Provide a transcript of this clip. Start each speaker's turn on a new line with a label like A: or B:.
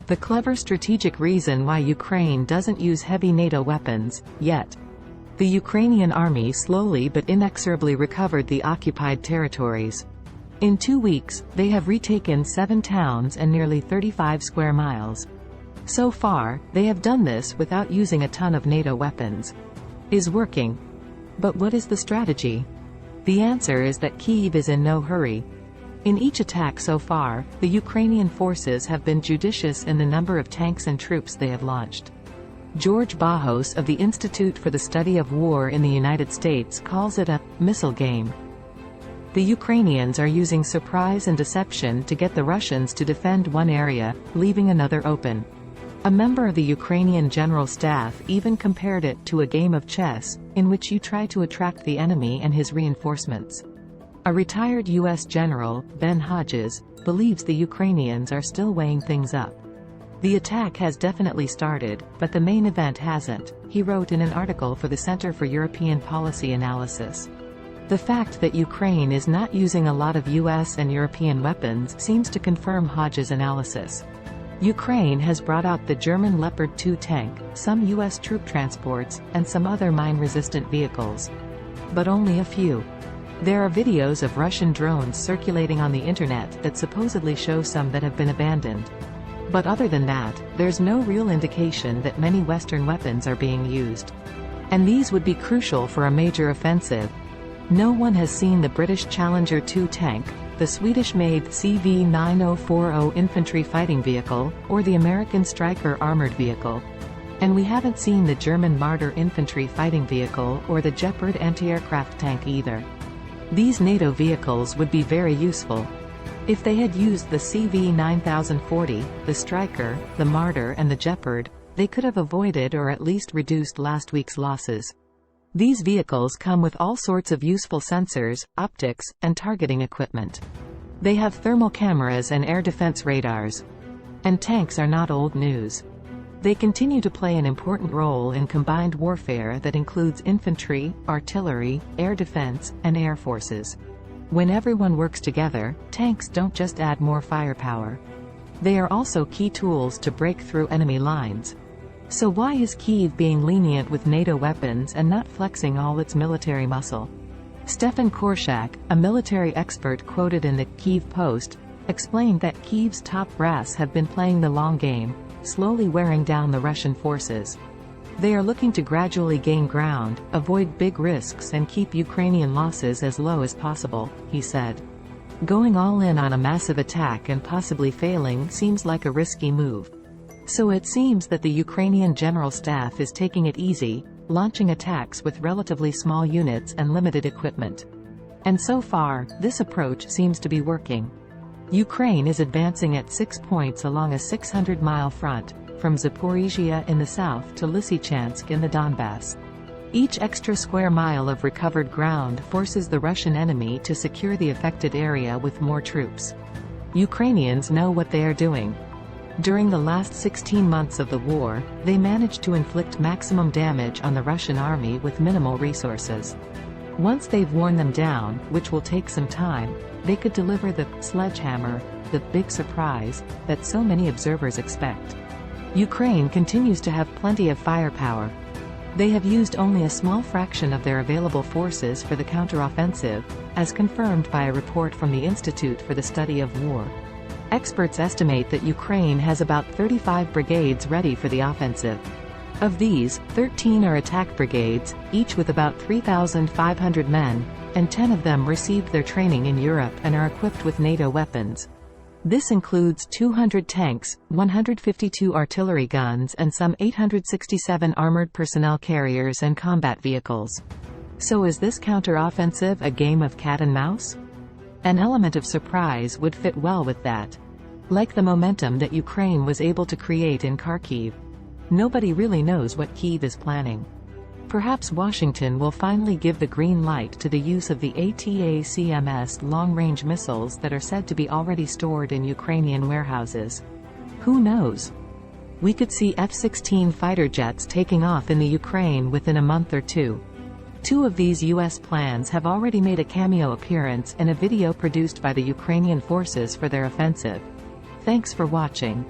A: The clever strategic reason why Ukraine doesn't use heavy NATO weapons, yet. The Ukrainian army slowly but inexorably recovered the occupied territories. In 2 weeks, they have retaken 7 towns and nearly 35 square miles. So far, they have done this without using a ton of NATO weapons. Is working. But what is the strategy? The answer is that Kyiv is in no hurry. In each attack so far, the Ukrainian forces have been judicious in the number of tanks and troops they have launched. George Bajos of the Institute for the Study of War in the United States calls it a missile game. The Ukrainians are using surprise and deception to get the Russians to defend one area, leaving another open. A member of the Ukrainian General Staff even compared it to a game of chess, in which you try to attract the enemy and his reinforcements. A retired U.S. general, Ben Hodges, believes the Ukrainians are still weighing things up. The attack has definitely started, but the main event hasn't, he wrote in an article for the Center for European Policy Analysis. The fact that Ukraine is not using a lot of U.S. and European weapons seems to confirm Hodges' analysis. Ukraine has brought out the German Leopard 2 tank, some U.S. troop transports, and some other mine-resistant vehicles. But only a few. There are videos of Russian drones circulating on the internet that supposedly show some that have been abandoned. But other than that, there's no real indication that many Western weapons are being used. And these would be crucial for a major offensive. No one has seen the British Challenger 2 tank, the Swedish-made CV9040 infantry fighting vehicle, or the American Stryker armored vehicle. And we haven't seen the German Marder infantry fighting vehicle or the Gepard anti-aircraft tank either. These NATO vehicles would be very useful. If they had used the CV9040, the Stryker, the Marder and the Gepard, they could have avoided or at least reduced last week's losses. These vehicles come with all sorts of useful sensors, optics, and targeting equipment. They have thermal cameras and air defense radars. And tanks are not old news. They continue to play an important role in combined warfare that includes infantry, artillery, air defense, and air forces. When everyone works together, tanks don't just add more firepower. They are also key tools to break through enemy lines. So why is Kyiv being lenient with NATO weapons and not flexing all its military muscle? Stefan Korshak, a military expert quoted in the Kyiv Post, explained that Kyiv's top brass have been playing the long game, slowly wearing down the Russian forces. They are looking to gradually gain ground, avoid big risks and keep Ukrainian losses as low as possible, he said. Going all in on a massive attack and possibly failing seems like a risky move. So it seems that the Ukrainian General Staff is taking it easy, launching attacks with relatively small units and limited equipment. And so far, this approach seems to be working. Ukraine is advancing at 6 points along a 600-mile front, from Zaporizhia in the south to Lysychansk in the Donbass. Each extra square mile of recovered ground forces the Russian enemy to secure the affected area with more troops. Ukrainians know what they are doing. During the last 16 months of the war, they managed to inflict maximum damage on the Russian army with minimal resources. Once they've worn them down, which will take some time, they could deliver the sledgehammer, the big surprise, that so many observers expect. Ukraine continues to have plenty of firepower. They have used only a small fraction of their available forces for the counteroffensive, as confirmed by a report from the Institute for the Study of War. Experts estimate that Ukraine has about 35 brigades ready for the offensive. Of these, 13 are attack brigades, each with about 3,500 men, and 10 of them received their training in Europe and are equipped with NATO weapons. This includes 200 tanks, 152 artillery guns and some 867 armored personnel carriers and combat vehicles. So is this counter-offensive a game of cat and mouse? An element of surprise would fit well with that. Like the momentum that Ukraine was able to create in Kharkiv. Nobody really knows what Kyiv is planning. Perhaps Washington will finally give the green light to the use of the ATACMS long-range missiles that are said to be already stored in Ukrainian warehouses. Who knows? We could see F-16 fighter jets taking off in the Ukraine within a month or two. 2 of these U.S. plans have already made a cameo appearance in a video produced by the Ukrainian forces for their offensive. Thanks for watching.